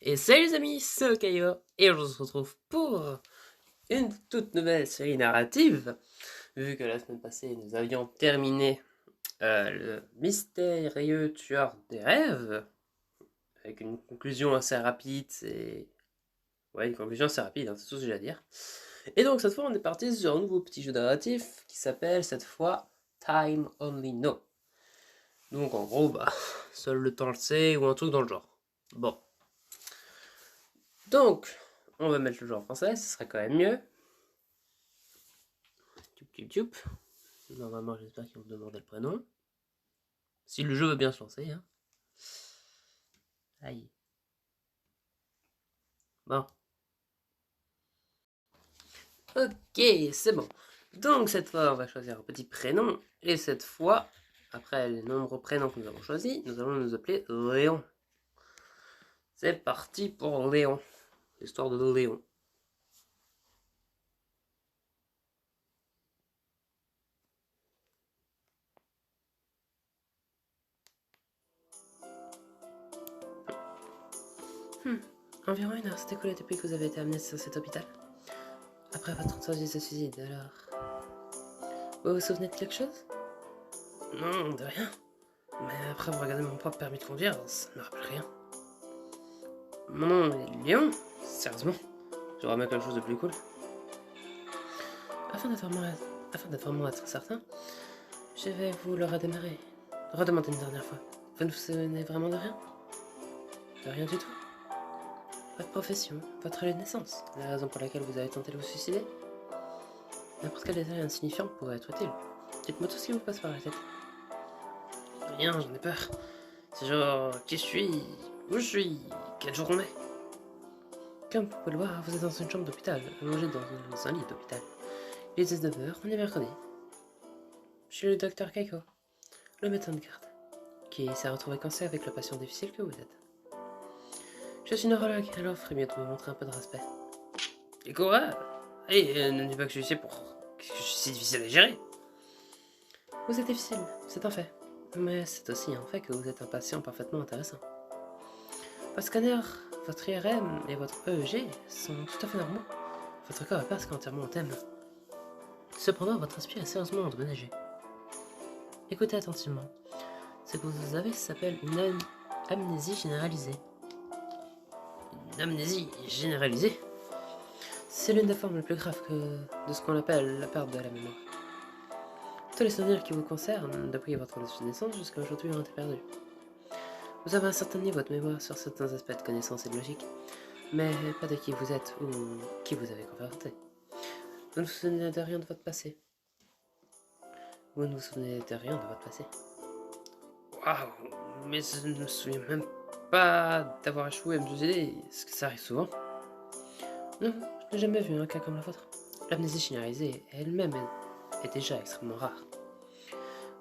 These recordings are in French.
Et salut les amis, c'est Okayo, et on se retrouve pour une toute nouvelle série narrative. Vu que la semaine passée nous avions terminé le mystérieux tueur des rêves, avec une conclusion assez rapide, Ouais, une conclusion assez rapide, hein, c'est tout ce que j'ai à dire. Et donc cette fois on est parti sur un nouveau petit jeu narratif qui s'appelle cette fois Time Only Know. Donc en gros, seul le temps le sait ou un truc dans le genre. Bon. Donc, on va mettre le jeu en français, ce serait quand même mieux. Tup. Normalement, j'espère qu'ils vont me demander le prénom. Si le jeu veut bien se lancer, hein. Aïe. Bon. Ok, c'est bon. Donc, cette fois, on va choisir un petit prénom. Et cette fois, après les nombreux prénoms que nous avons choisis, nous allons nous appeler Léon. C'est parti pour Léon. L'histoire de Léon. Environ une heure s'est écoulée depuis que vous avez été amené sur cet hôpital. Après votre tentative de suicide, alors... Vous vous souvenez de quelque chose? Non, de rien. Mais après avoir regardé mon propre permis de conduire, ça ne me rappelle rien. Mon nom est Léon? Sérieusement? J'aurais même quelque chose de plus cool. Afin d'être vraiment être certain, je vais vous le redemander une dernière fois. Vous ne vous souvenez vraiment de rien? De rien du tout? Votre profession, votre lieu de naissance, la raison pour laquelle vous avez tenté de vous suicider? N'importe quel détail insignifiant pourrait être utile. Dites-moi tout ce qui vous passe par la tête. Rien, j'en ai peur. C'est genre, qui je suis? Où je suis? Quel jour on est? Comme vous pouvez le voir, vous êtes dans une chambre d'hôpital, allongé dans un lit d'hôpital. Il est 19h, on est mercredi. Je suis le docteur Keiko, le médecin de garde, qui s'est retrouvé coincé avec le patient difficile que vous êtes. Je suis neurologue, alors ferait mieux de me montrer un peu de respect. Et quoi? Allez, ne dis pas que je suis ici que je suis si difficile à gérer. Vous êtes difficile, c'est un fait. Mais c'est aussi un fait que vous êtes un patient parfaitement intéressant. Votre scanner, votre IRM et votre EEG sont tout à fait normaux. Votre corps est presque entièrement en thème. Cependant, votre esprit est sérieusement endommagé. Écoutez attentivement. Ce que vous avez s'appelle une amnésie généralisée. Une amnésie généralisée? C'est l'une des formes les plus graves de ce qu'on appelle la perte de la mémoire. Tous les souvenirs qui vous concernent, depuis votre naissance jusqu'à aujourd'hui, ont été perdus. Vous avez un certain niveau de mémoire sur certains aspects de connaissance et de logique, mais pas de qui vous êtes ou qui vous avez confronté. Vous ne vous souvenez de rien de votre passé. Vous ne vous souvenez de rien de votre passé. Waouh, mais je ne me souviens même pas d'avoir échoué à me suicider. Est-ce que ça arrive souvent? Non, je n'ai jamais vu un cas comme le vôtre. L'amnésie généralisée elle-même est déjà extrêmement rare.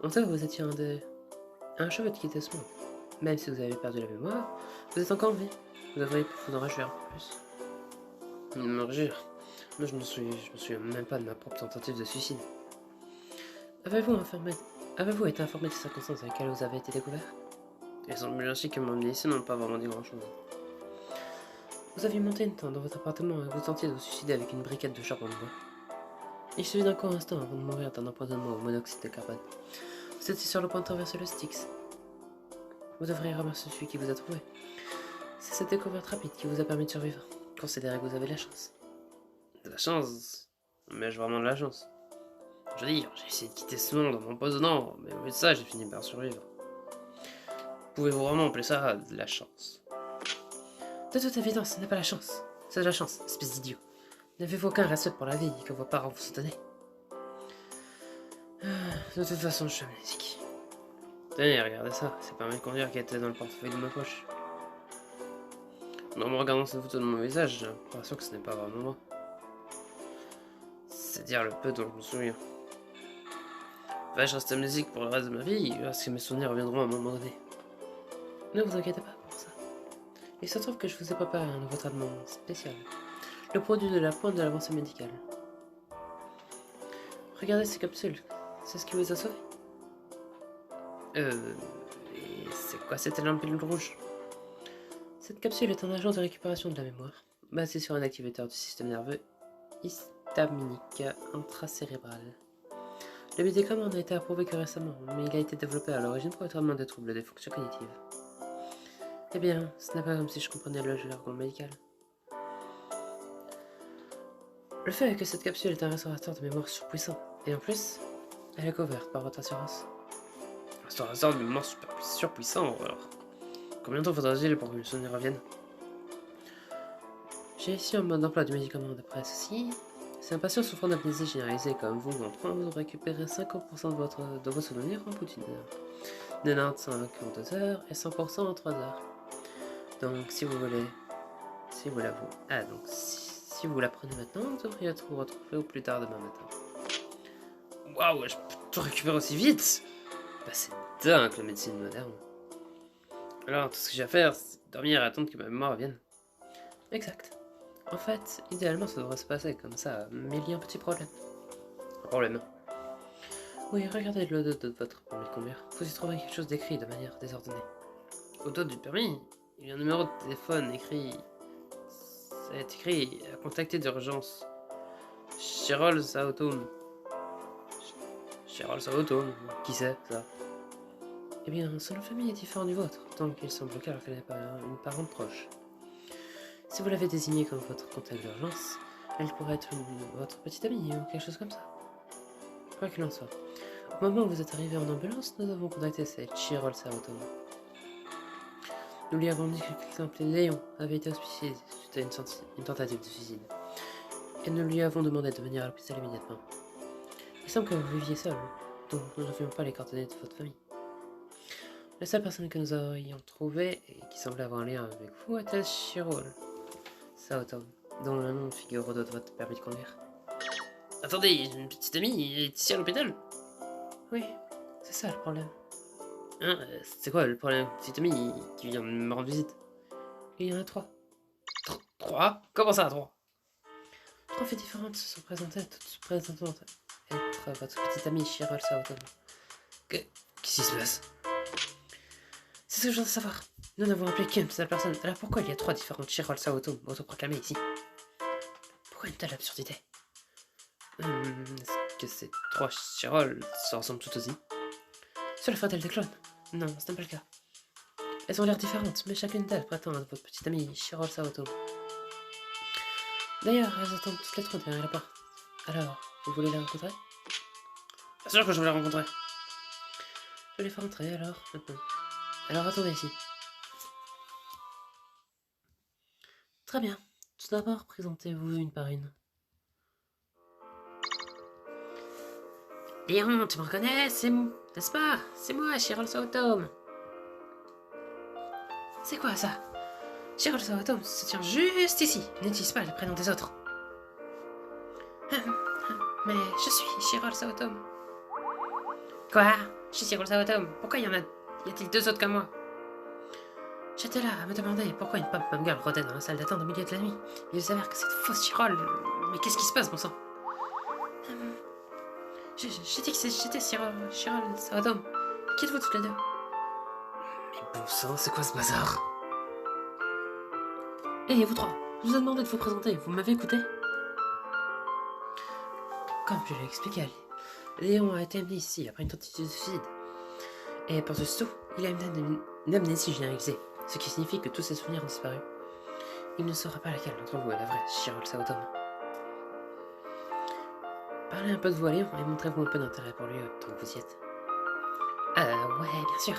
En tout, vous étiez un cheveu qui était ce monde. Même si vous avez perdu la mémoire, vous êtes encore en vie. Vous devriez vous en réjouir un peu plus. Me réjouir? Moi, je me souviens même pas de ma propre tentative de suicide. Avez-vous été informé des circonstances dans lesquelles vous avez été découvert? Il semble ainsi que mon ici n'ont pas vraiment dit grand-chose. Vous aviez monté une tente dans votre appartement et vous tentiez de vous suicider avec une briquette de charbon de bois. Il suffit d'un court instant avant de mourir d'un empoisonnement au monoxyde de carbone. Vous étiez sur le point de traverser le Styx. Vous devriez remercier celui qui vous a trouvé. C'est cette découverte rapide qui vous a permis de survivre. Considérez que vous avez de la chance. De la chance? Mais j'ai vraiment de la chance. Je veux dire, j'ai essayé de quitter ce monde en m'empoisonnant, mais au lieu de ça, j'ai fini par survivre. Pouvez-vous vraiment appeler ça de la chance? De toute évidence, ce n'est pas la chance. C'est de la chance, espèce d'idiot. N'avez-vous aucun respect pour la vie que vos parents vous ont donné? De toute façon, je suis amnésique. Tenez, regardez ça, c'est pas permis de conduire qui était dans le portefeuille de ma poche. En me regardant cette photo de mon visage, j'ai l'impression que ce n'est pas vraiment moi. C'est dire le peu dont je me souviens. Vais-je rester amnésique pour le reste de ma vie, parce que mes souvenirs reviendront à un moment donné? Ne vous inquiétez pas pour ça. Il se trouve que je vous ai préparé un nouveau traitement spécial. Le produit de la pointe de l'avancée médicale. Regardez ces capsules, c'est ce qui vous a sauvé. Et c'est quoi cette ampule rouge? Cette capsule est un agent de récupération de la mémoire, basé sur un activateur du système nerveux histaminique intracérébral. Le médicament n'a été approuvé que récemment, mais il a été développé à l'origine pour le traitement des troubles des fonctions cognitives. Eh bien, ce n'est pas comme si je comprenais le jargon médical. Le fait est que cette capsule est un restaurateur de mémoire surpuissant, et en plus, elle est couverte par votre assurance. Un restaurateur de mémoire surpuissant, alors. Combien de temps faudra-t-il pour que mes souvenirs reviennent? J'ai ici un mode d'emploi du médicament d'après ceci. Si un patient souffrant d'amnésie généralisée comme vous en prend, vous récupérez 50% de vos souvenirs en bout d'une heure, 95 en 2 heures et 100% en 3 heures. Donc si vous voulez... Si vous la vous... Ah, donc si vous la prenez maintenant, vous devriez vous retrouver au plus tard demain matin. Waouh, je peux tout récupérer aussi vite! Bah c'est dingue la médecine moderne. Alors tout ce que j'ai à faire, c'est dormir et attendre que ma mémoire revienne. Exact. En fait, idéalement ça devrait se passer comme ça, mais il y a un petit problème. Un problème? Oui, regardez le dos de votre permis de conduire. Vous y trouverez quelque chose d'écrit de manière désordonnée. Au dos du permis, il y a un numéro de téléphone écrit... Ça est écrit à contacter d'urgence. Chirol Saotom. Chirol Saotom, qui c'est ça? Eh bien, son nom de famille est différent du vôtre, donc il semble qu'elle n'est pas une parente proche. Si vous l'avez désignée comme votre contact d'urgence, elle pourrait être votre petite amie ou quelque chose comme ça. Quoi qu'il en soit, au moment où vous êtes arrivé en ambulance, nous avons contacté cette Chirol Saotom. Nous lui avons dit que quelqu'un appelé Léon avait été hospitalisé suite à une tentative de suicide. Et nous lui avons demandé de venir à l'hôpital immédiatement. Il semble que vous viviez seul, donc nous n'avions pas les coordonnées de votre famille. La seule personne que nous ayons trouvée et qui semblait avoir un lien avec vous était Chirol Saotom, dont le nom figure au dos de votre permis de conduire. Attendez, une petite amie, elle est ici à l'hôpital? Oui, c'est ça le problème. Hein, c'est quoi le problème? Petite amie qui vient de me rendre visite? Il y en a 3. 3? Comment ça, 3? 3 filles différentes se sont présentées, toutes présentant être votre petite amie Chirol Saotom. Qu'est-ce qui se passe? C'est ce que je veux savoir. Nous n'avons appelé qu'une seule personne. Alors pourquoi il y a 3 différentes Chirol Saotom autoproclamées ici? Pourquoi une telle absurdité? Est-ce que ces 3 Chirol se ressemblent toutes aussi? Cela ferait-elle des clones? Non, ce n'est pas le cas. Elles ont l'air différentes, mais chacune d'elles prétend être votre petite amie Chirol Saotom. D'ailleurs, elles attendent toutes les 3 derrière la porte. Alors, vous voulez les rencontrer? Bien sûr que je veux les rencontrer. Je vais les faire entrer alors, maintenant. Alors attendez ici. Très bien. Tout d'abord, présentez-vous une par une. Léon, tu me reconnais, n'est-ce pas? C'est moi, Chirol Saotom. C'est quoi ça? Chirol Saotom se tient juste ici. N'utilise pas le prénom des autres. Mais je suis Chirol Saotom. Quoi? Je suis Chirol Saotom. Pourquoi y a-t-il 2 autres comme moi? J'étais là à me demander pourquoi une pom-pom girl rôdait dans la salle d'attente au milieu de la nuit. Il s'avère que cette fausse Chirol... Mais qu'est-ce qui se passe, bon sang? J'ai dit que j'étais Chirol Saotom. Qui êtes-vous toutes les deux? Mais bon sang, c'est quoi ce bazar? Hé, vous 3, je vous ai demandé de vous présenter, vous m'avez écouté? Comme je l'ai expliqué, Léon a été amené ici après une tentative de suicide. Et par-dessus tout, il a une amnésie généralisée, ce qui signifie que tous ses souvenirs ont disparu. Il ne saura pas laquelle d'entre vous est la vraie Chirol Saotom. Parlez un peu de vous à Léon et montrez-vous un peu d'intérêt pour lui tant que vous y êtes. Ouais, bien sûr.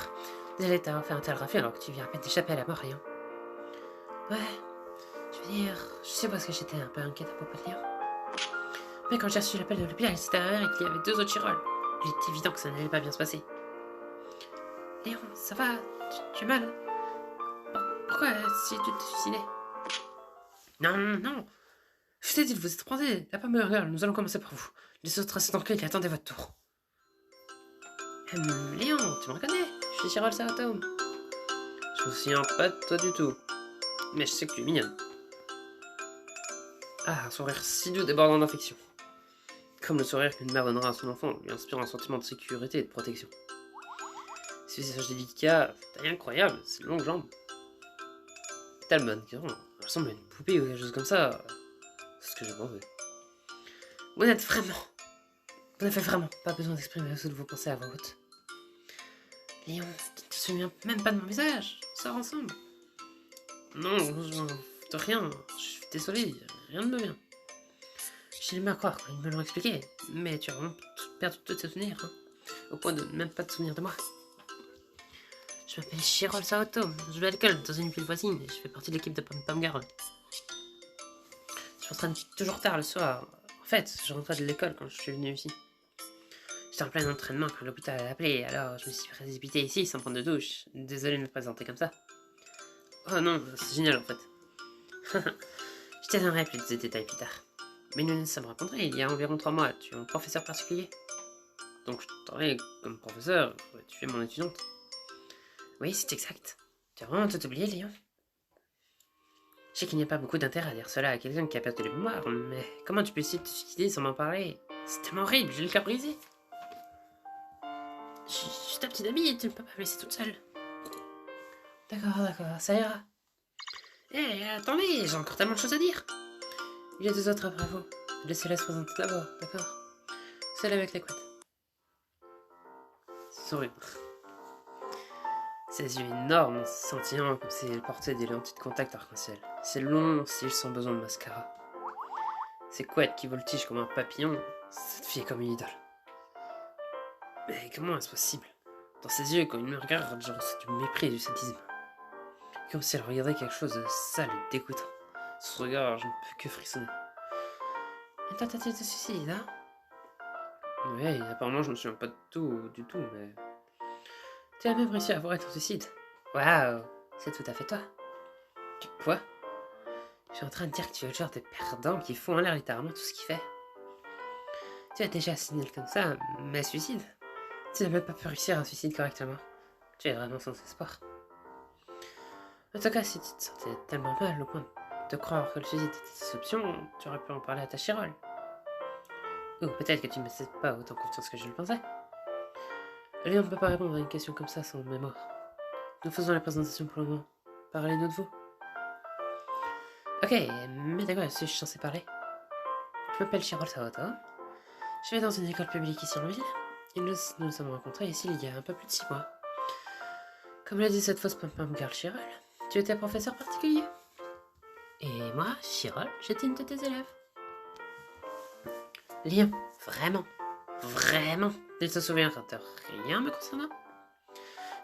Désolé de t'avoir fait un tel raffut alors que tu viens à peine d'échapper à la mort, Léon. Ouais, je veux dire, je suppose que j'étais un peu inquiète à propos de Léon. Mais quand j'ai reçu l'appel de l'hôpital, c'était derrière et qu'il y avait 2 autres Chirol. Il était évident que ça n'allait pas bien se passer. Léon, ça va? Tu es mal? Pourquoi si tu t'es suicidé? Non. Je t'ai dit de vous être prendé. La pomme girl, nous allons commencer par vous. Les autres restent tranquilles et attendez votre tour. Léon, tu me reconnais? Je suis Chirol Saotom. Je me souviens pas de toi du tout. Mais je sais que tu es mignonne. Ah, un sourire si doux débordant d'affection. Comme le sourire qu'une mère donnera à son enfant, lui inspirant un sentiment de sécurité et de protection. Ce visage délicat, taille incroyable, ses longues jambes. Tellement bonne question. Elle ressemble à une poupée ou quelque chose comme ça. C'est ce que j'ai pensé. Vous n'êtes vraiment... Vous n'avez vraiment pas besoin d'exprimer toutes vos pensées à voix haute. Léon, tu ne te souviens même pas de mon visage. On sort ensemble. Non, de rien. Je suis désolé, rien ne me vient. J'ai du mal à croire quand ils me l'ont expliqué. Mais tu as vraiment perdu tous tes souvenirs, hein, au point de même pas te souvenir de moi. Je m'appelle Chirol Saoto, je vais à l'école dans une ville voisine et je fais partie de l'équipe de Pom Pom Girl. Je m'entraîne toujours tard le soir. En fait, je rentrais de l'école quand je suis venu ici. J'étais en plein entraînement quand l'hôpital a appelé, alors je me suis précipité ici sans prendre de douche. Désolé de me présenter comme ça. Oh non, c'est génial en fait. Je te donnerai plus de détails plus tard. Mais nous nous sommes rencontrés il y a environ 3 mois. Tu es un professeur particulier. Donc je travaille comme professeur, tu es mon étudiante. Oui, c'est exact. Tu as vraiment tout oublié, Léon. Je sais qu'il n'y a pas beaucoup d'intérêt à dire cela à quelqu'un qui a perdu la mémoire, mais comment tu peux essayer de te suicider sans m'en parler? C'est tellement horrible, j'ai le cœur brisé. Je suis ta petite amie et tu ne peux pas me laisser toute seule. D'accord, ça ira. Eh, attendez, j'ai encore tellement de choses à dire. Il y a 2 autres après vous. Laissez-la se présenter d'abord, d'accord? Celle avec les couettes. Souris. Ses yeux énormes, scintillants comme si elle portait des lentilles de contact arc-en-ciel. Ses longs cils sans besoin de mascara. Ses couettes qui voltigent comme un papillon. Cette fille est comme une idole. Mais comment est-ce possible? Dans ses yeux, quand il me regarde, je ressens du mépris et du sadisme. Comme si elle regardait quelque chose de sale et dégoûtant. Ce regard, je ne peux que frissonner. Une tentative de suicide, hein? Oui, apparemment je me souviens pas de tout, du tout, mais... Tu as même réussi à avouer ton suicide. Waouh, c'est tout à fait toi. Quoi? Je suis en train de dire que tu es le genre de perdant qui fout en l'air littéralement tout ce qu'il fait. Tu as déjà signé comme ça, mais suicide? Tu n'as même pas pu réussir un suicide correctement. Tu es vraiment sans espoir. En tout cas, si tu te sentais tellement mal au point de croire que le suicide était tes options, tu aurais pu en parler à ta Chirol. Ou peut-être que tu ne me fais pas autant confiance que je le pensais. Léon ne peut pas répondre à une question comme ça sans mémoire. Nous faisons la présentation pour le moment. Parlez-nous de vous. Ok, mais d'accord, suis-je censé parler? Je m'appelle Chirol Saoto. Je vais dans une école publique ici en ville. Et nous nous sommes rencontrés ici il y a un peu plus de 6 mois. Comme l'a dit cette fausse pom-pom girl Chirol, tu étais professeur particulier. Et moi, Chirol, j'étais une de tes élèves. Léon, vraiment, tu te souviens de rien me concernant?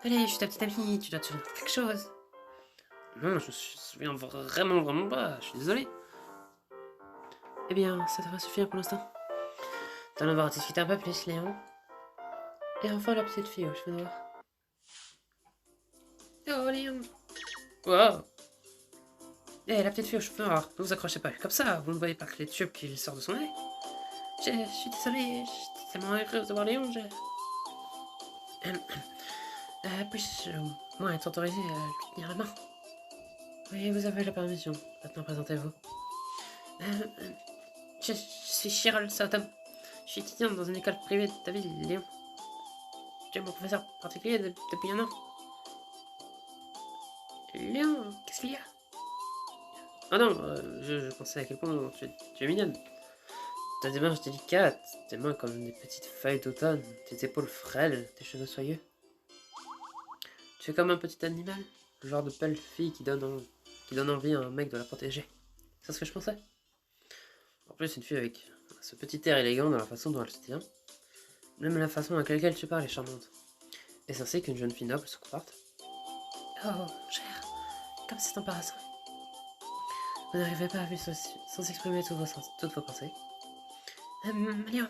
Allez, je suis ta petite amie, tu dois te souvenir de quelque chose. Non, je me souviens vraiment pas, je suis désolé. Eh bien, ça devrait suffire pour l'instant. T'en avoir discuté un peu plus, Léon. Et enfin la petite fille aux cheveux noirs. Oh, Léon. Wow. Eh, la petite fille aux cheveux noirs, ne vous accrochez pas comme ça, vous ne voyez pas que les tubes qui sortent de son nez. Je suis désolé, j'étais tellement heureuse de voir Léon, puis-je au moins être autorisé à lui tenir la main? Oui, vous avez la permission. Maintenant, présentez-vous. Je suis Chirol Saoto. Je suis étudiante dans une école privée de ta ville, Léon. Tu es mon professeur particulier depuis 1 an. Léon, qu'est-ce qu'il y a? Ah non, je pensais à quel point tu es mignonne. Ta démarche délicate, tes mains comme des petites feuilles d'automne, tes épaules frêles, tes cheveux soyeux. Tu es comme un petit animal, le genre de belle fille qui donne envie à un mec de la protéger. C'est ce que je pensais. En plus, une fille avec ce petit air élégant dans la façon dont elle se tient, même la façon avec laquelle tu parles est charmante. Est-ce ainsi qu'une jeune fille noble se comporte? Oh, cher, comme c'est embarrassant. Vous n'arrivez pas à vivre sans exprimer toutes vos pensées. Léon,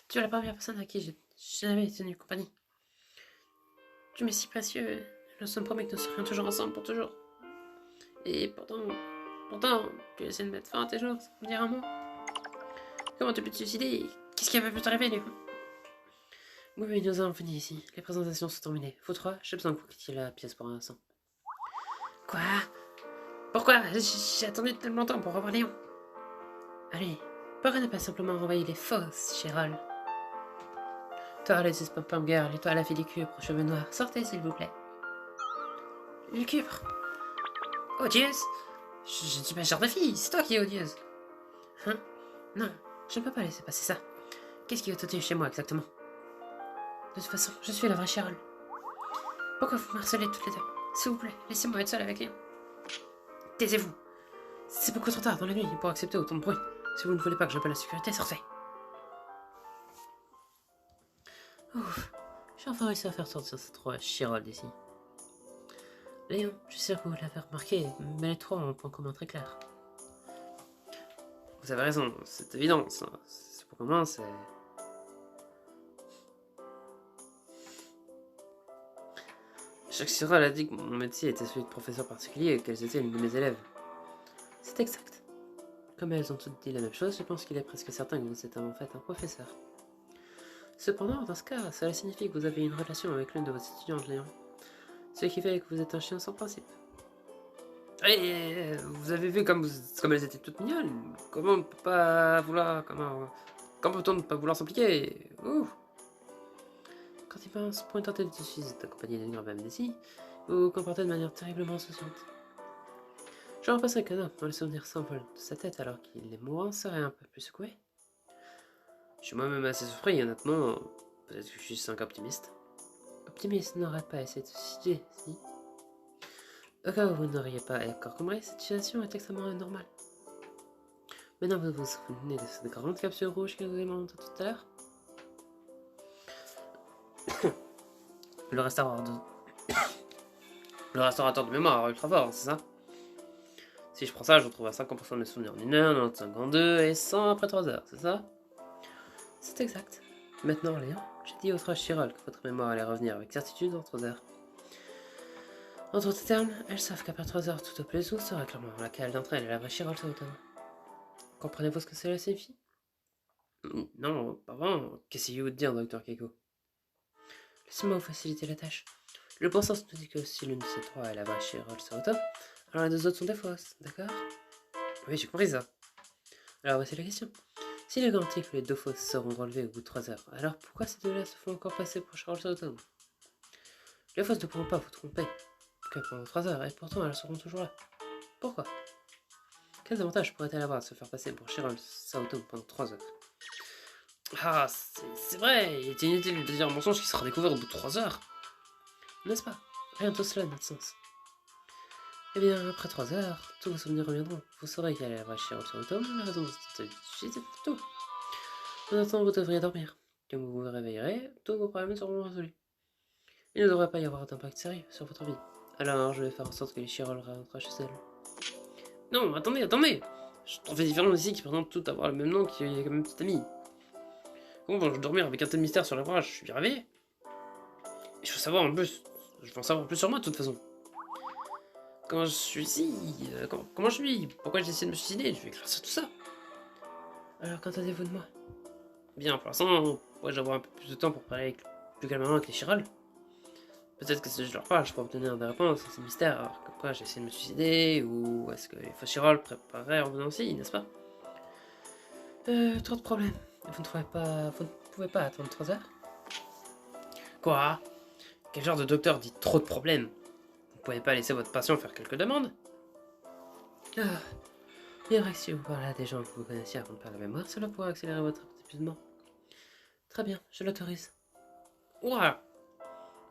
tu es la première personne à qui j'ai jamais tenu compagnie. Tu m'es si précieux, je me promets que nous serions toujours ensemble pour toujours. Et pourtant, tu essaies de mettre fin à tes jours sans me dire un mot. Comment tu peux te suicider? Qu'est-ce qui a pu t'arriver, Léon? Oui, nous avons fini ici. Les présentations sont terminées. Vous trois, j'ai besoin que vous quittiez la pièce pour un instant. Quoi? Pourquoi? J'ai attendu tellement longtemps pour revoir Léon. Allez, pourquoi ne pas simplement renvoyer les fausses, Chirol? Toi, les pom girl, et toi, la fille du cubre aux cheveux noirs, sortez s'il vous plaît. Le cubre? Odieuse? Je dis pas ce genre de fille, c'est toi qui es odieuse. Hein? Non, je ne peux pas laisser passer ça. Qu'est-ce qui est odieux chez moi exactement? De toute façon, je suis la vraie Chirol. Pourquoi vous me harcelez toutes les deux? S'il vous plaît, laissez-moi être seule avec Léon. Taisez-vous. C'est beaucoup trop tard dans la nuit pour accepter autant de bruit. Si vous ne voulez pas que j'appelle la sécurité, sortez. Ouf, j'ai enfin réussi à faire sortir ces trois Chirol d'ici. Léon, je suis sûr que vous l'avez remarqué, mais les trois ont un point commun très clair. Vous avez raison, c'est évident, ça. Pour comment c'est... Chaque Chirol a dit que mon métier était celui de professeur particulier et qu'elles étaient l'une de mes élèves. C'est exact. Comme elles ont toutes dit la même chose, je pense qu'il est presque certain que vous êtes en fait un professeur. Cependant, dans ce cas, cela signifie que vous avez une relation avec l'une de vos étudiantes, Léon. Ce qui fait que vous êtes un chien sans principe. Et vous avez vu comme elles étaient toutes mignonnes. Comment on ne peut pas vouloir... Comment peut-on ne pas vouloir s'impliquer? Quand il pense pour une tentative de suicide accompagnée d'une grave amnésie, vous vous comportez de manière terriblement insouciante. J'aurais pensé qu'un homme, dont les souvenirs s'envolent de sa tête alors qu'il est mourant, serait un peu plus secoué. Je suis moi-même assez surpris, honnêtement. Peut-être que je suis juste un optimiste. Optimiste n'aurait pas essayé de se suicider, si. Au cas où vous n'auriez pas encore compris, cette situation est extrêmement anormale. Maintenant, vous vous souvenez de cette grande capsule rouge que vous avez montée tout à l'heure? Le restaurateur de mémoire ultra fort, c'est ça? Si je prends ça, je retrouve à 50% de mes souvenirs en 1 heure, 95 en 2 et 100 après 3 heures, c'est ça? C'est exact. Maintenant, Léon, j'ai dit aux trois Chirol que votre mémoire allait revenir avec certitude en 3 heures. En d'autres termes, elles savent qu'après 3 heures, tout au plus vous saurez clairement laquelle d'entre elles est la vraie Chirol Sauton. Comprenez-vous ce que cela signifie? Non, pas vraiment. Qu'est-ce qu'il veut dire, docteur Keiko? Laissez-moi vous faciliter la tâche. Le bon sens nous dit que si l'une de ces trois est la vraie Chirol Sauton, alors les deux autres sont des fausses, d'accord? Oui, j'ai compris ça. Alors voici la question. Si les garanties que les deux fausses seront relevées au bout de 3 heures, alors pourquoi ces deux-là se font encore passer pour Charles Sauton? Les fausses ne pourront pas vous tromper que pendant 3 heures, et pourtant elles seront toujours là. Pourquoi? Quels avantages pourrait-elle avoir de se faire passer pour Cheryl Sauton pendant 3 heures? Ah, c'est vrai, il est inutile de dire un mensonge qui sera découvert au bout de 3 heures. N'est-ce pas? Rien de tout cela n'a de sens. Eh bien, après 3 heures, tous vos souvenirs reviendront. Vous saurez qu'elle est la vraie Cheryl Sauton, la raison de cette c'est tout. Maintenant, vous devriez dormir. Quand vous vous réveillerez, tous vos problèmes seront résolus. Il ne devrait pas y avoir d'impact sérieux sur votre vie. Alors, je vais faire en sorte que les Chirol rentrent chez elles. Non, attendez! Je trouve différents ici qui présentent tout avoir le même nom qui est comme une petite amie. Comment je dormir avec un tel mystère sur les bras? Je suis rêvé. Et je veux savoir en plus. Je veux en savoir plus sur moi de toute façon. Comment je suis ici? Comment je suis? Pourquoi j'ai essayé de me suicider? Je vais éclaircir tout ça. Alors, qu'entendez-vous de moi? Bien, pour l'instant, pourrais-je avoir un peu plus de temps pour parler plus calmement avec les Chirol? Peut-être que si je leur parle, je pourrais obtenir des réponses à ces mystères. Alors, comme quoi j'ai essayé de me suicider, ou est-ce que les faux Chirol prépareraient en venant aussi, n'est-ce pas? Trop de problèmes. Vous ne pouvez pas attendre 3 heures? Quoi? Quel genre de docteur dit trop de problèmes? Vous ne pouvez pas laisser votre patient faire quelques demandes? Ah, bien vrai que si vous parlez à des gens que vous connaissiez avant de perdre la mémoire, cela pourrait accélérer votre épuisement. Très bien, je l'autorise. Ouah!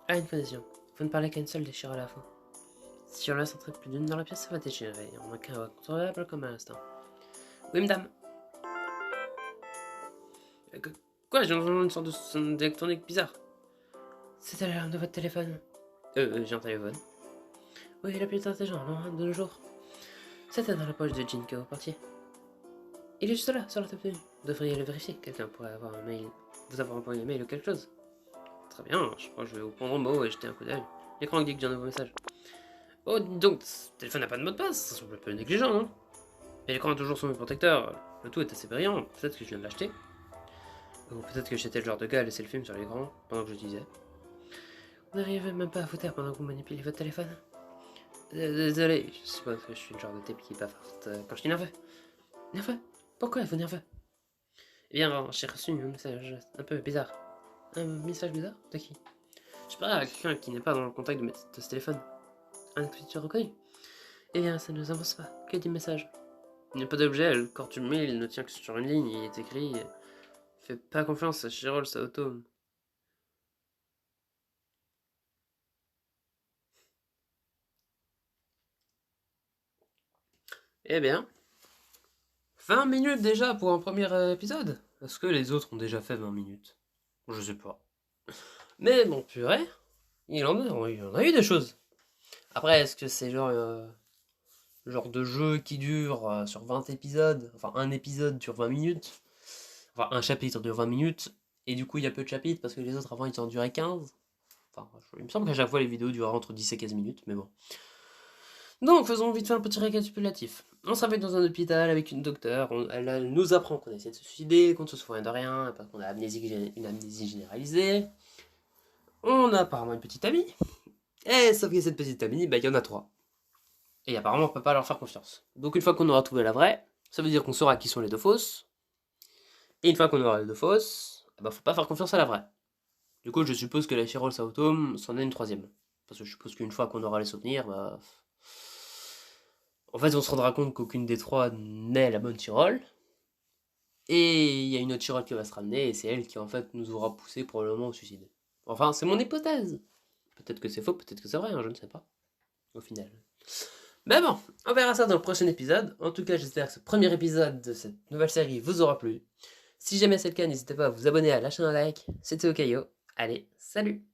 À une condition, vous ne parlez qu'à une seule des Chirol à la fois. Si on laisse entrer plus d'une dans la pièce, ça va dégénérer. On a qu'un incontrôlable comme à l'instant. Oui, madame. Quoi? J'ai entendu une sorte de son d'électronique bizarre. C'était l'alarme de votre téléphone. J'ai un téléphone. Oui, la plus intelligent, non, de nos jours. C'était dans la poche de Jean au portier. Il est juste là, sur la table de nuit. Vous devriez le vérifier. Quelqu'un pourrait avoir un mail. Vous avoir envoyé un mail ou quelque chose. Très bien, je crois que je vais vous prendre au mot et jeter un coup d'œil. L'écran indique que j'ai un nouveau message. Oh, donc, ce téléphone n'a pas de mot de passe. Ça semble un peu négligent, non? Et l'écran a toujours son protecteur. Le tout est assez brillant. Peut-être que je viens de l'acheter. Ou peut-être que j'étais le genre de gars à laisser le film sur l'écran pendant que je disais. Vous n'arrivez même pas à vous taire pendant que vous manipulez votre téléphone. Désolé, je suppose que je suis le genre de type qui bavarde quand je suis nerveux. Nerveux? Pourquoi êtes-vous nerveux? Eh bien, j'ai reçu un message un peu bizarre. Un message bizarre? De qui? Je sais pas, quelqu'un qui n'est pas dans le contact de ce téléphone. Un expéditeur reconnu. Eh bien, ça ne nous avance pas. Que dit le message? Il n'y a pas d'objet, le corps du mail il ne tient que sur une ligne, il est écrit « Fais pas confiance à Chirol Saotome ». Eh bien, 20 minutes déjà pour un premier épisode? Est-ce que les autres ont déjà fait 20 minutes? Je sais pas. Mais bon, purée, il en a eu des choses. Après, est-ce que c'est genre de jeu qui dure sur 20 épisodes, enfin un épisode dure 20 minutes, enfin un chapitre dure 20 minutes, et du coup il y a peu de chapitres parce que les autres avant ils en duraient 15. Enfin, il me semble qu'à chaque fois les vidéos duraient entre 10 et 15 minutes, mais bon. Donc faisons vite fait un petit récapitulatif. On se réveille dans un hôpital avec une docteure, elle nous apprend qu'on essaie de se suicider, qu'on ne se souvient de rien, parce qu'on a une amnésie généralisée. On a apparemment une petite amie, et sauf que cette petite amie, bah il y en a 3. Et apparemment, on peut pas leur faire confiance. Donc une fois qu'on aura trouvé la vraie, ça veut dire qu'on saura qui sont les deux fausses. Et une fois qu'on aura les deux fausses, bah faut pas faire confiance à la vraie. Du coup, je suppose que la Chirol Saotome c'en est une troisième. Parce que je suppose qu'une fois qu'on aura les souvenirs, bah... En fait, on se rendra compte qu'aucune des trois n'est la bonne Chirol. Et il y a une autre Chirol qui va se ramener, et c'est elle qui en fait nous aura poussé probablement au suicide. Enfin, c'est mon hypothèse. Peut-être que c'est faux, peut-être que c'est vrai, hein, je ne sais pas. Au final. Mais bon, on verra ça dans le prochain épisode. En tout cas, j'espère que ce premier épisode de cette nouvelle série vous aura plu. Si jamais c'est le cas, n'hésitez pas à vous abonner, à lâcher un like. C'était Okayo. Allez, salut!